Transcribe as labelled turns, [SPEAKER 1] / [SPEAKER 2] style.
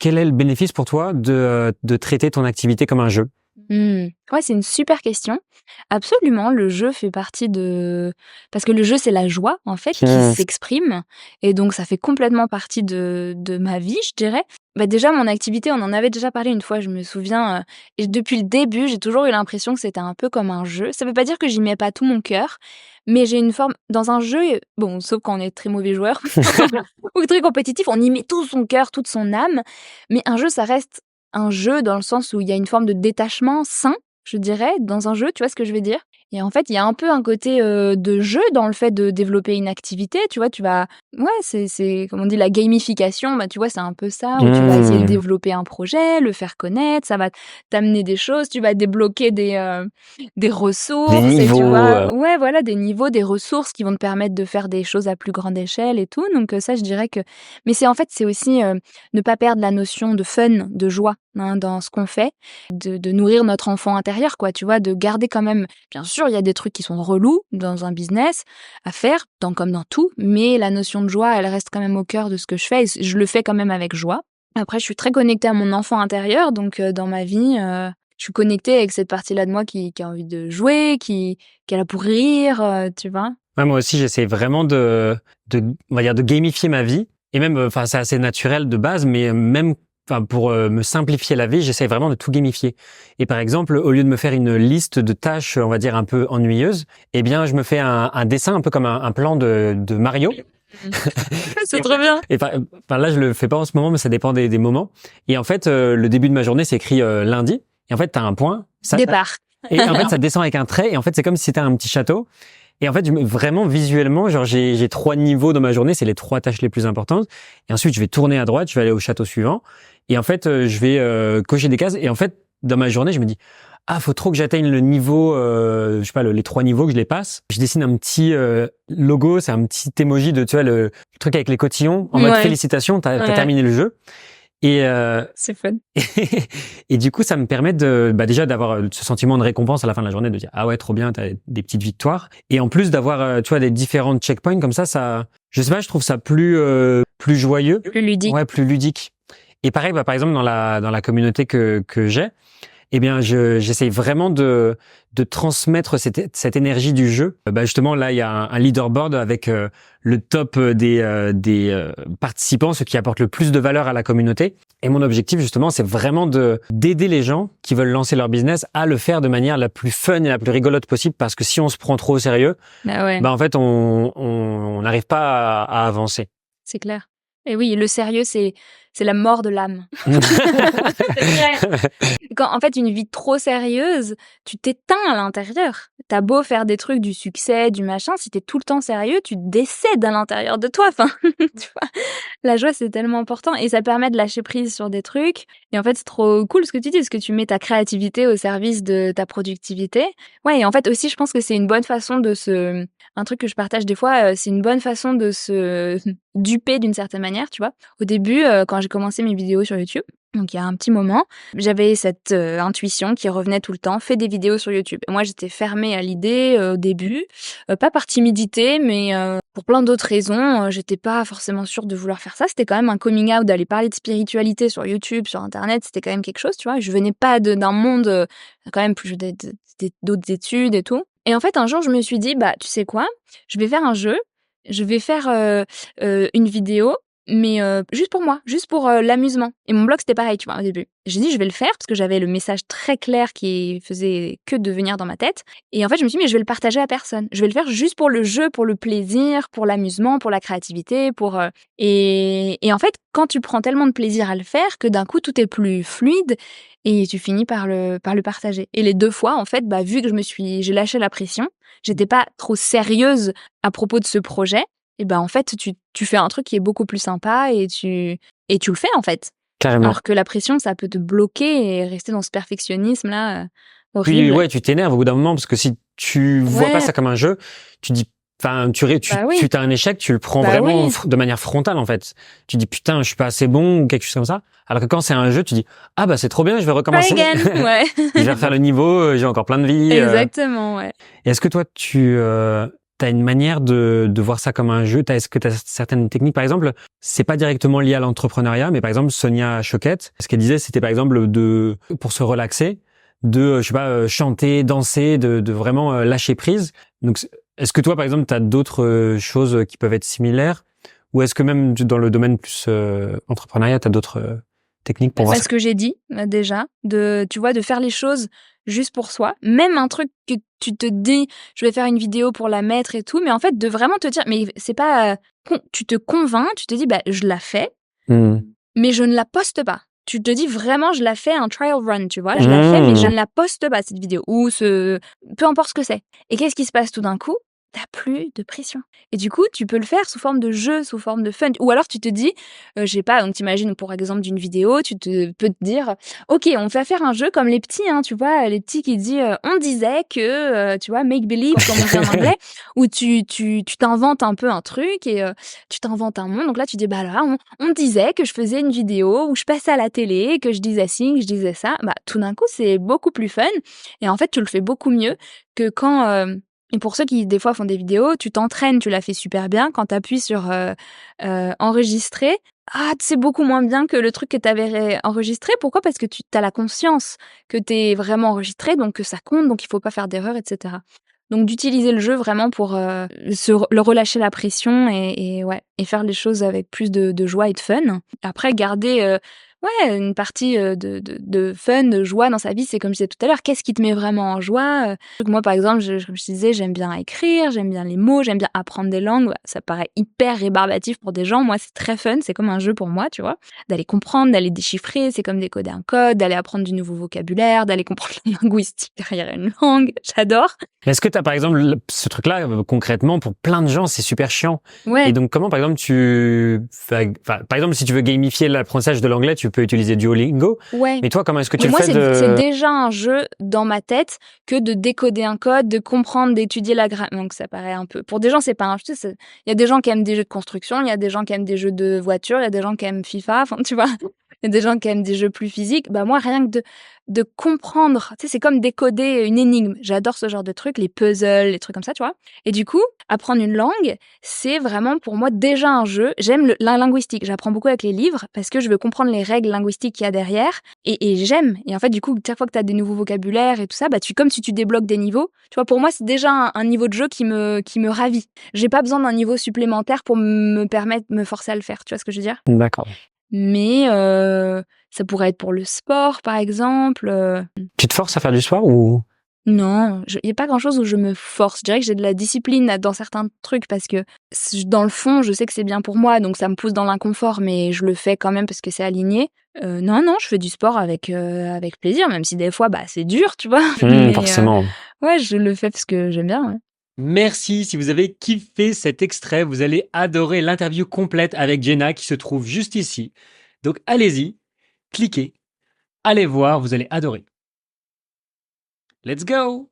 [SPEAKER 1] quel est le bénéfice pour toi de traiter ton activité comme un jeu?
[SPEAKER 2] Ouais, c'est une super question. Absolument, le jeu fait partie parce que le jeu, c'est la joie, en fait, qui s'exprime et donc ça fait complètement partie de ma vie, je dirais. Bah, déjà, mon activité, on en avait déjà parlé une fois, je me souviens, et depuis le début, j'ai toujours eu l'impression que c'était un peu comme un jeu. Ça veut pas dire que j'y mets pas tout mon cœur, mais j'ai une forme dans un jeu, bon, sauf quand on est très mauvais joueur ou très compétitif, on y met tout son cœur, toute son âme, mais un jeu, ça reste un jeu dans le sens où il y a une forme de détachement sain, je dirais, dans un jeu, tu vois ce que je veux dire? Et en fait, il y a un peu un côté, de jeu dans le fait de développer une activité, tu vois? Ouais, c'est comme on dit la gamification, bah, tu vois, c'est un peu ça, où tu vas essayer de développer un projet, le faire connaître, ça va t'amener des choses, tu vas débloquer des ressources
[SPEAKER 1] Des
[SPEAKER 2] et tu
[SPEAKER 1] niveaux,
[SPEAKER 2] vois ouais, voilà, des niveaux, des ressources qui vont te permettre de faire des choses à plus grande échelle et tout, donc ça, je dirais que mais c'est aussi, ne pas perdre la notion de fun, de joie, hein, dans ce qu'on fait, de nourrir notre enfant intérieur, quoi, tu vois? De garder quand même bien sûr, il y a des trucs qui sont relous dans un business à faire, comme dans tout, mais la notion de joie, elle reste quand même au cœur de ce que je fais et je le fais quand même avec joie. Après, je suis très connectée à mon enfant intérieur, donc dans ma vie, je suis connectée avec cette partie-là de moi qui a envie de jouer, qui est là pour rire, tu vois?
[SPEAKER 1] Ouais, moi aussi, j'essaie vraiment on va dire, de gamifier ma vie. Et même, enfin, c'est assez naturel de base, mais même, enfin, pour me simplifier la vie, j'essaie vraiment de tout gamifier. Et par exemple, au lieu de me faire une liste de tâches, on va dire, un peu ennuyeuses, eh bien, je me fais un dessin un peu comme un plan de Mario.
[SPEAKER 2] C'est trop bien!
[SPEAKER 1] Et enfin, là, je le fais pas en ce moment, mais ça dépend des moments. Et en fait, le début de ma journée, c'est écrit lundi. Et en fait, t'as un point.
[SPEAKER 2] Départ.
[SPEAKER 1] Et en fait, ça descend avec un trait. Et en fait, c'est comme si c'était un petit château. Et en fait, vraiment visuellement, genre j'ai 3 niveaux dans ma journée, c'est les 3 tâches les plus importantes. Et ensuite, je vais tourner à droite, je vais aller au château suivant. Et en fait, je vais cocher des cases. Et en fait, dans ma journée, je me dis faut trop que j'atteigne le niveau, je sais pas, les 3 niveaux que je les passe. Je dessine un petit logo, c'est un petit emoji de tu vois le truc avec les cotillons en mode félicitations, t'as terminé le jeu. Et
[SPEAKER 2] c'est fun.
[SPEAKER 1] Et du coup, ça me permet déjà d'avoir ce sentiment de récompense à la fin de la journée, de dire ah ouais, trop bien, t'as des petites victoires. Et en plus d'avoir tu vois des différents checkpoints comme ça, je sais pas, je trouve ça plus joyeux,
[SPEAKER 2] Plus ludique.
[SPEAKER 1] ouais, plus ludique. Et pareil, par exemple dans la communauté que j'ai, eh bien, j'essaye vraiment de transmettre cette énergie du jeu. Justement, là, il y a un leaderboard avec le top des participants, ceux qui apportent le plus de valeur à la communauté. Et mon objectif, justement, c'est vraiment d'aider les gens qui veulent lancer leur business à le faire de manière la plus fun et la plus rigolote possible, parce que si on se prend trop au sérieux, en fait, on n'arrive pas à avancer.
[SPEAKER 2] C'est clair. Et oui, le sérieux, c'est la mort de l'âme. C'est vrai. En fait, une vie trop sérieuse, tu t'éteins à l'intérieur. T'as beau faire des trucs, du succès, du machin, si t'es tout le temps sérieux, tu décèdes à l'intérieur de toi. Enfin, tu vois, la joie, c'est tellement important et ça permet de lâcher prise sur des trucs. Et en fait, c'est trop cool ce que tu dis, parce que tu mets ta créativité au service de ta productivité. Ouais, et en fait aussi, je pense que c'est une bonne façon un truc que je partage des fois, c'est une bonne façon de se duper d'une certaine manière, tu vois. Au début, quand j'ai commencé mes vidéos sur YouTube, donc il y a un petit moment, j'avais cette intuition qui revenait tout le temps: «Fais des vidéos sur YouTube». Et moi, j'étais fermée à l'idée, au début, pas par timidité, mais pour plein d'autres raisons, j'étais pas forcément sûre de vouloir faire ça. C'était quand même un coming out d'aller parler de spiritualité sur YouTube, sur internet, c'était quand même quelque chose, tu vois? Je venais pas d'un monde, quand même plus d'autres études et tout. Et en fait, un jour, je me suis dit: «Bah, tu sais quoi? Je vais faire un jeu, je vais faire, une vidéo, mais juste pour moi, juste pour, l'amusement». Et mon blog, c'était pareil, tu vois, au début. J'ai dit: «Je vais le faire» parce que j'avais le message très clair qui faisait que de venir dans ma tête. Et en fait, je me suis dit: «Mais je vais le partager à personne. Je vais le faire juste pour le jeu, pour le plaisir, pour l'amusement, pour la créativité, pour» et en fait, quand tu prends tellement de plaisir à le faire que d'un coup, tout est plus fluide et tu finis par le partager. Et les 2 fois, en fait, vu que j'ai lâché la pression, j'étais pas trop sérieuse à propos de ce projet, et en fait, tu fais un truc qui est beaucoup plus sympa et tu le fais, en fait.
[SPEAKER 1] Carrément.
[SPEAKER 2] Alors que la pression, ça peut te bloquer et rester dans ce perfectionnisme-là,
[SPEAKER 1] Puis
[SPEAKER 2] horrible.
[SPEAKER 1] ouais, tu t'énerves au bout d'un moment, parce que si tu vois pas ça comme un jeu, tu dis, enfin, tu t'as un échec, tu le prends vraiment de manière frontale, en fait. Tu dis putain, je suis pas assez bon ou quelque chose comme ça. Alors que quand c'est un jeu, tu dis c'est trop bien, je vais recommencer.
[SPEAKER 2] Try again, ouais.
[SPEAKER 1] Je vais refaire le niveau, j'ai encore plein de vie.
[SPEAKER 2] Exactement, ouais.
[SPEAKER 1] Et est-ce que toi, t'as une manière de voir ça comme un jeu? Est-ce que t'as certaines techniques? Par exemple, c'est pas directement lié à l'entrepreneuriat, mais par exemple, Sonia Choquette, ce qu'elle disait, c'était par exemple pour se relaxer, je sais pas, chanter, danser, de vraiment lâcher prise. Donc, est-ce que toi, par exemple, t'as d'autres choses qui peuvent être similaires? Ou est-ce que même dans le domaine plus entrepreneuriat, t'as d'autres techniques pour voir ça?
[SPEAKER 2] Ce que j'ai dit déjà, tu vois, de faire les choses juste pour soi. Même un truc que tu te dis, je vais faire une vidéo pour la mettre et tout, mais en fait, de vraiment te dire, mais c'est pas... tu te convaincs, tu te dis, bah, je la fais, mais je ne la poste pas. Tu te dis vraiment, je la fais un trial run, tu vois. Je la fais, mais je ne la poste pas, cette vidéo. Ou peu importe ce que c'est. Et qu'est-ce qui se passe tout d'un coup? T'as plus de pression. Et du coup, tu peux le faire sous forme de jeu, sous forme de fun. Ou alors, tu te dis, je sais pas, donc t'imagines pour exemple d'une vidéo, peux te dire, ok, on va faire un jeu comme les petits, hein, tu vois, les petits qui disent, on disait que, tu vois, make believe, comme on dit en anglais, où tu t'inventes un peu un truc et tu t'inventes un monde. Donc là, tu dis, bah là, on disait que je faisais une vidéo où je passais à la télé, que je disais ci, que je disais ça. Bah, tout d'un coup, c'est beaucoup plus fun. Et en fait, tu le fais beaucoup mieux que quand... Et pour ceux qui, des fois, font des vidéos, tu t'entraînes, tu la fais super bien. Quand tu appuies sur enregistrer, c'est beaucoup moins bien que le truc que tu avais enregistré. Pourquoi? Parce que tu as la conscience que tu es vraiment enregistré, donc que ça compte, donc il faut pas faire d'erreur, etc. Donc d'utiliser le jeu vraiment pour le relâcher la pression et faire les choses avec plus de joie et de fun. Après, garder une partie de fun, de joie dans sa vie, c'est comme je disais tout à l'heure, qu'est-ce qui te met vraiment en joie? Moi, par exemple, comme je disais, j'aime bien écrire, j'aime bien les mots, j'aime bien apprendre des langues. Ça paraît hyper rébarbatif pour des gens. Moi, c'est très fun, c'est comme un jeu pour moi, tu vois. D'aller comprendre, d'aller déchiffrer, c'est comme décoder un code, d'aller apprendre du nouveau vocabulaire, d'aller comprendre la linguistique derrière une langue. J'adore.
[SPEAKER 1] Est-ce que tu as par exemple ce truc-là concrètement pour plein de gens c'est super chiant.
[SPEAKER 2] Ouais.
[SPEAKER 1] Et donc comment par exemple par exemple si tu veux gamifier l'apprentissage de l'anglais tu peux utiliser Duolingo.
[SPEAKER 2] Ouais.
[SPEAKER 1] Mais toi comment est-ce que tu
[SPEAKER 2] Mais
[SPEAKER 1] le
[SPEAKER 2] moi,
[SPEAKER 1] fais
[SPEAKER 2] c'est déjà un jeu dans ma tête que de décoder un code, de comprendre, d'étudier la grammaire. Donc ça paraît un peu... Pour des gens, c'est pas un jeu. Il y a des gens qui aiment des jeux de construction, il y a des gens qui aiment des jeux de voiture, il y a des gens qui aiment FIFA, enfin tu vois. Il y a des gens qui aiment des jeux plus physiques. Bah moi, rien que de comprendre, tu sais, c'est comme décoder une énigme. J'adore ce genre de trucs, les puzzles, les trucs comme ça, tu vois. Et du coup, apprendre une langue, c'est vraiment pour moi déjà un jeu. J'aime la linguistique. J'apprends beaucoup avec les livres parce que je veux comprendre les règles linguistiques qu'il y a derrière. Et j'aime. Et en fait, du coup, chaque fois que tu as des nouveaux vocabulaires et tout ça, bah comme si tu débloques des niveaux. Tu vois, pour moi, c'est déjà un niveau de jeu qui me ravit. J'ai pas besoin d'un niveau supplémentaire pour me permettre, me forcer à le faire. Tu vois ce que je veux dire?
[SPEAKER 1] D'accord.
[SPEAKER 2] Mais ça pourrait être pour le sport, par exemple.
[SPEAKER 1] Tu te forces à faire du sport ou?
[SPEAKER 2] Non, il n'y a pas grand-chose où je me force. Je dirais que j'ai de la discipline dans certains trucs parce que dans le fond, je sais que c'est bien pour moi, donc ça me pousse dans l'inconfort, mais je le fais quand même parce que c'est aligné. Non, je fais du sport avec plaisir, même si des fois, c'est dur, tu vois. Mais,
[SPEAKER 1] forcément.
[SPEAKER 2] Ouais, je le fais parce que j'aime bien, ouais.
[SPEAKER 3] Merci, si vous avez kiffé cet extrait, vous allez adorer l'interview complète avec Jenna qui se trouve juste ici. Donc allez-y, cliquez, allez voir, vous allez adorer. Let's go!